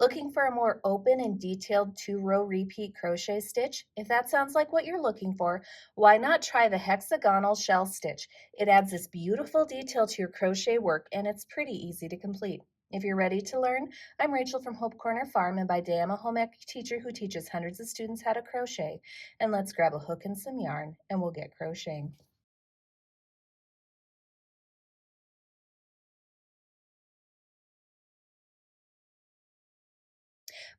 Looking for a more open and detailed 2-row repeat crochet stitch? If that sounds like what you're looking for, why not try the Hexagonal Shell Stitch? It adds this beautiful detail to your crochet work and it's pretty easy to complete. If you're ready to learn, I'm Rachel from Hope Corner Farm, and by day I'm a home ec teacher who teaches hundreds of students how to crochet. And let's grab a hook and some yarn and we'll get crocheting.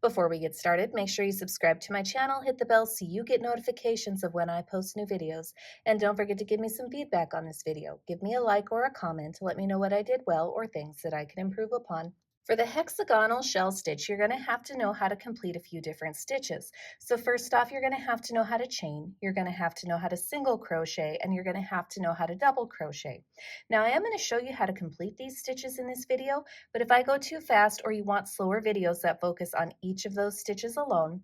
Before we get started, make sure you subscribe to my channel, hit the bell so you get notifications of when I post new videos. And don't forget to give me some feedback on this video. Give me a like or a comment to let me know what I did well or things that I can improve upon. For the hexagonal shell stitch, you're going to have to know how to complete a few different stitches. So first off, you're going to have to know how to chain, you're going to have to know how to single crochet, and you're going to have to know how to double crochet. Now I am going to show you how to complete these stitches in this video, but if I go too fast or you want slower videos that focus on each of those stitches alone,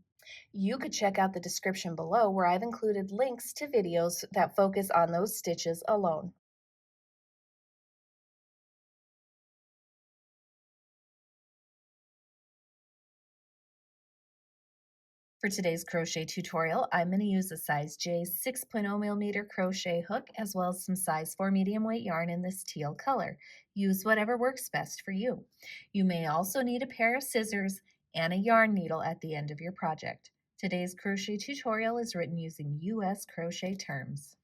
you could check out the description below where I've included links to videos that focus on those stitches alone. For today's crochet tutorial, I'm going to use a size J 6.0 millimeter crochet hook as well as some size 4 medium weight yarn in this teal color. Use whatever works best for you. You may also need a pair of scissors and a yarn needle at the end of your project. Today's crochet tutorial is written using US crochet terms.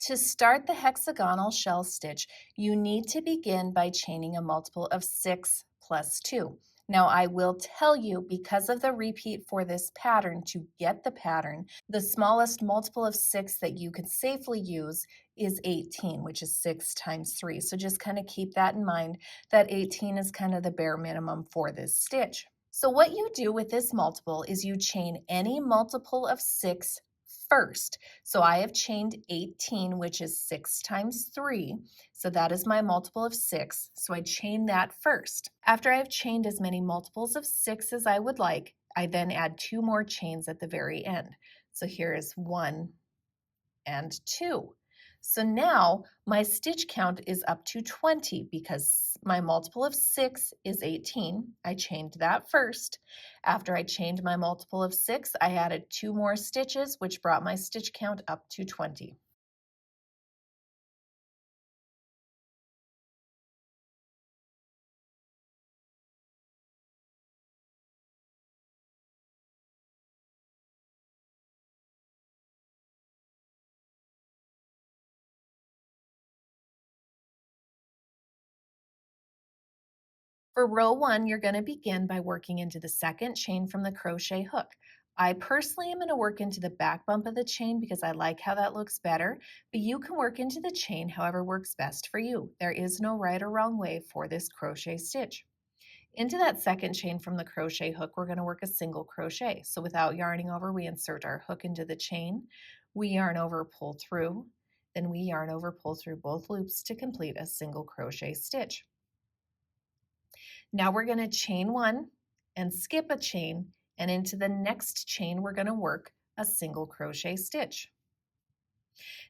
To start the hexagonal shell stitch, you need to begin by chaining a multiple of 6 plus 2. Now I will tell you, because of the repeat for this pattern, to get the pattern, the smallest multiple of 6 that you can safely use is 18, which is 6 times 3. So just kind of keep that in mind, that 18 is kind of the bare minimum for this stitch. So what you do with this multiple is you chain any multiple of 6 first. So I have chained 18, which is 6 times 3. So that is my multiple of 6. So I chain that first. After I've chained as many multiples of 6 as I would like, I then add 2 more chains at the very end. So here is 1 and 2. So now my stitch count is up to 20 because my multiple of 6 is 18. I chained that first. After I chained my multiple of 6, I added 2 more stitches, which brought my stitch count up to 20. For row 1, you're going to begin by working into the second chain from the crochet hook. I personally am going to work into the back bump of the chain because I like how that looks better, but you can work into the chain however works best for you. There is no right or wrong way for this crochet stitch. Into that second chain from the crochet hook, we're going to work a single crochet. So without yarning over, we insert our hook into the chain, we yarn over, pull through, then we yarn over, pull through both loops to complete a single crochet stitch. Now we're going to chain 1 and skip a chain, and into the next chain we're going to work a single crochet stitch.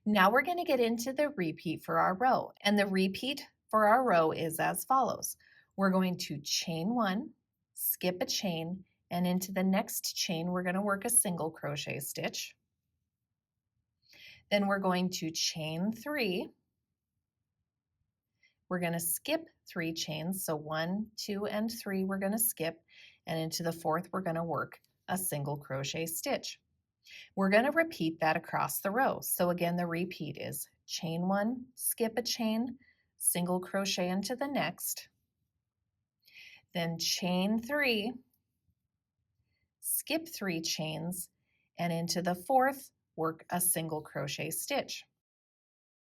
Now we're going to get into the repeat for our row, and the repeat for our row is as follows. We're going to chain 1, skip a chain, and into the next chain we're going to work a single crochet stitch. Then we're going to chain 3. We're going to skip 3 chains, so 1, 2, and 3 we're going to skip, and into the 4th we're going to work a single crochet stitch. We're going to repeat that across the row. So again, the repeat is chain 1, skip a chain, single crochet into the next, then chain 3, skip 3 chains, and into the 4th work a single crochet stitch.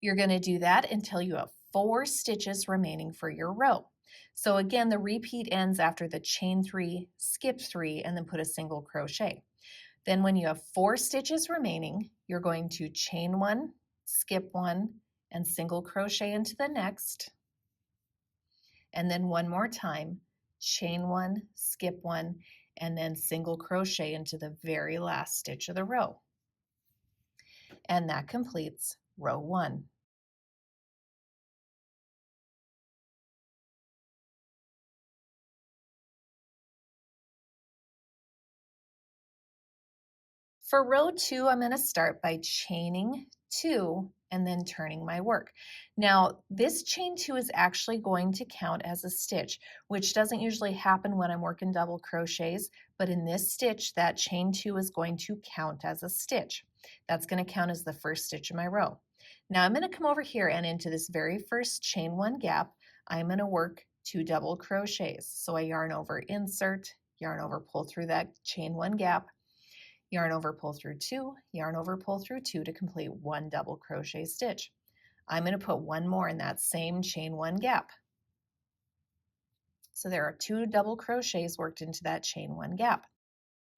You're going to do that until you have 4 stitches remaining for your row. So again, the repeat ends after the chain 3, skip 3, and then put a single crochet. Then when you have 4 stitches remaining, you're going to chain 1, skip 1, and single crochet into the next. And then one more time, chain 1, skip 1, and then single crochet into the very last stitch of the row. And that completes row 1. For row 2, I'm going to start by chaining 2 and then turning my work. Now, this chain 2 is actually going to count as a stitch, which doesn't usually happen when I'm working double crochets, but in this stitch, that chain 2 is going to count as a stitch. That's going to count as the first stitch in my row. Now, I'm going to come over here and into this very first chain 1 gap, I'm going to work 2 double crochets. So I yarn over, insert, yarn over, pull through that chain 1 gap, yarn over, pull through 2, yarn over, pull through 2 to complete 1 double crochet stitch. I'm going to put 1 more in that same chain 1 gap. So there are 2 double crochets worked into that chain 1 gap.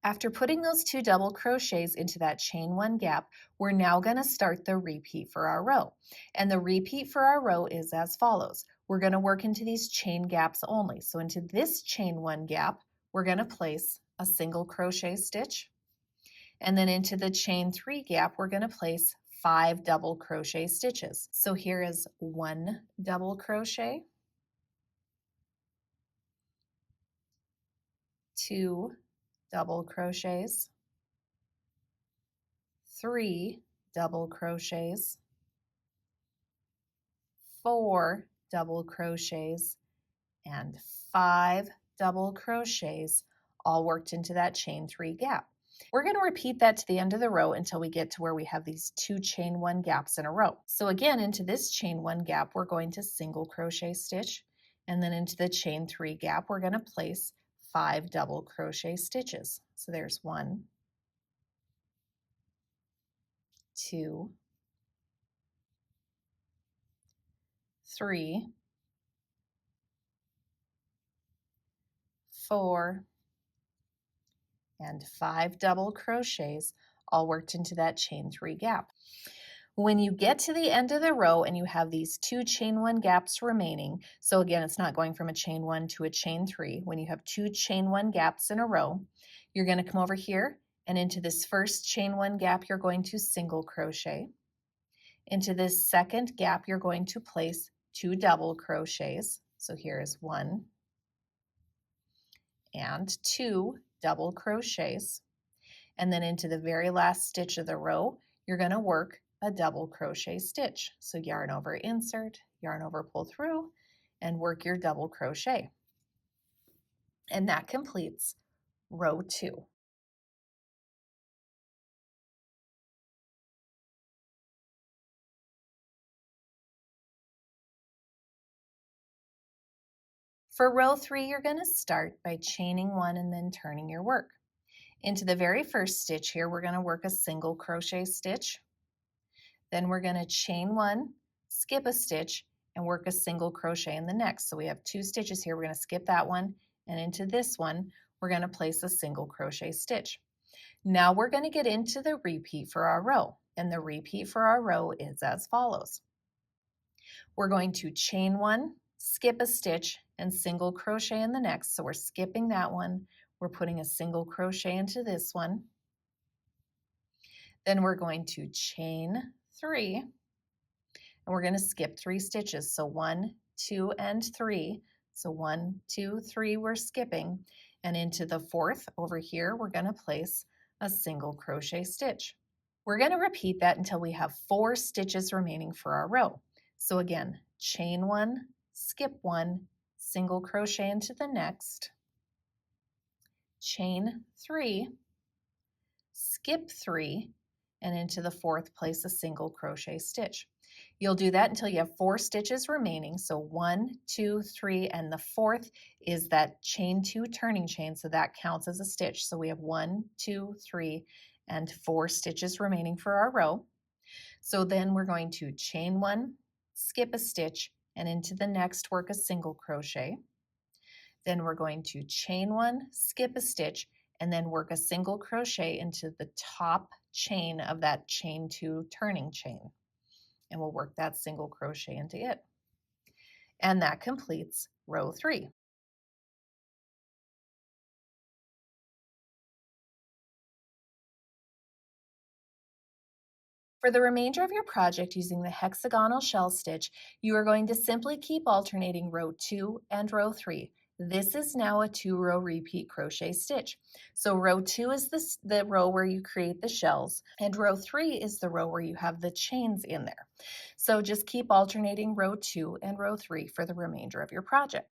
After putting those 2 double crochets into that chain 1 gap, we're now going to start the repeat for our row. And the repeat for our row is as follows. We're going to work into these chain gaps only. So into this chain 1 gap, we're going to place a single crochet stitch. And then into the chain 3 gap, we're going to place 5 double crochet stitches. So here is 1 double crochet, 2 double crochets, 3 double crochets, 4 double crochets, and 5 double crochets, all worked into that chain 3 gap. We're going to repeat that to the end of the row until we get to where we have these 2 chain 1 gaps in a row. So again, into this chain 1 gap, we're going to single crochet stitch, and then into the chain 3 gap, we're going to place 5 double crochet stitches. So there's 1, 2, 3, 4, and 5 double crochets, all worked into that chain 3 gap. When you get to the end of the row and you have these 2 chain 1 gaps remaining, so again, it's not going from a chain 1 to a chain 3. When you have 2 chain 1 gaps in a row, you're going to come over here and into this first chain 1 gap, you're going to single crochet. Into this second gap, you're going to place 2 double crochets. So here is 1 and 2 double crochets. And then into the very last stitch of the row, you're going to work a double crochet stitch. So yarn over, insert, yarn over, pull through, and work your double crochet. And that completes row 2. For row 3, you're going to start by chaining 1 and then turning your work. Into the very first stitch here, we're going to work a single crochet stitch. Then we're going to chain 1, skip a stitch, and work a single crochet in the next. So we have 2 stitches here. We're going to skip that one, and into this one, we're going to place a single crochet stitch. Now we're going to get into the repeat for our row, and the repeat for our row is as follows. We're going to chain 1, skip a stitch, and single crochet in the next. So we're skipping that one. We're putting a single crochet into this one. Then we're going to chain 3, and we're going to skip 3 stitches. So 1, 2, and 3. So 1, 2, 3, we're skipping. And into the 4th over here, we're going to place a single crochet stitch. We're going to repeat that until we have 4 stitches remaining for our row. So again, chain 1, skip 1, single crochet into the next, chain 3, skip 3, and into the 4th, place a single crochet stitch. You'll do that until you have 4 stitches remaining. So 1, 2, 3, and the 4th is that chain 2 turning chain, so that counts as a stitch. So we have 1, 2, 3, and 4 stitches remaining for our row. So then we're going to chain 1, skip a stitch, and into the next work a single crochet. Then we're going to chain 1, skip a stitch, and then work a single crochet into the top chain of that chain 2 turning chain. And we'll work that single crochet into it. And that completes row 3. For the remainder of your project using the hexagonal shell stitch, you are going to simply keep alternating row 2 and row 3. This is now a 2-row repeat crochet stitch. So row 2 is the row where you create the shells, and row 3 is the row where you have the chains in there. So just keep alternating row 2 and row 3 for the remainder of your project.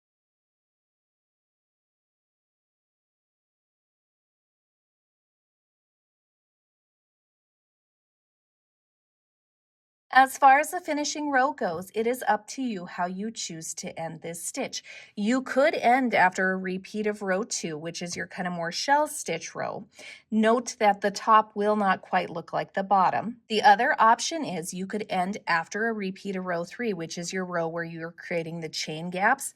As far as the finishing row goes, it is up to you how you choose to end this stitch. You could end after a repeat of row 2, which is your kind of more shell stitch row. Note that the top will not quite look like the bottom. The other option is you could end after a repeat of row 3, which is your row where you're creating the chain gaps.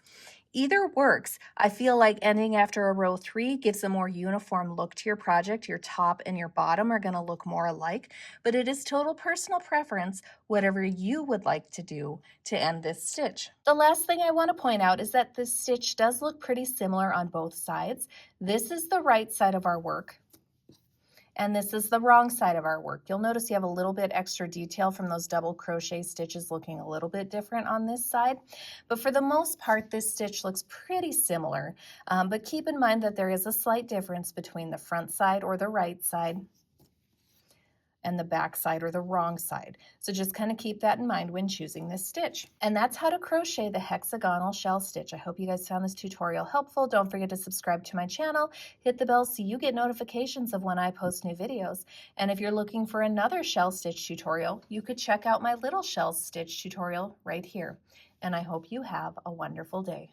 Either works. I feel like ending after a row 3 gives a more uniform look to your project. Your top and your bottom are going to look more alike, but it is total personal preference, whatever you would like to do to end this stitch. The last thing I want to point out is that this stitch does look pretty similar on both sides. This is the right side of our work, and this is the wrong side of our work. You'll notice you have a little bit extra detail from those double crochet stitches looking a little bit different on this side. But for the most part, this stitch looks pretty similar. But keep in mind that there is a slight difference between the front side or the right side and the back side or the wrong side. So just kind of keep that in mind when choosing this stitch. And that's how to crochet the hexagonal shell stitch. I hope you guys found this tutorial helpful. Don't forget to subscribe to my channel, hit the bell so you get notifications of when I post new videos. And if you're looking for another shell stitch tutorial, you could check out my little shell stitch tutorial right here. And I hope you have a wonderful day.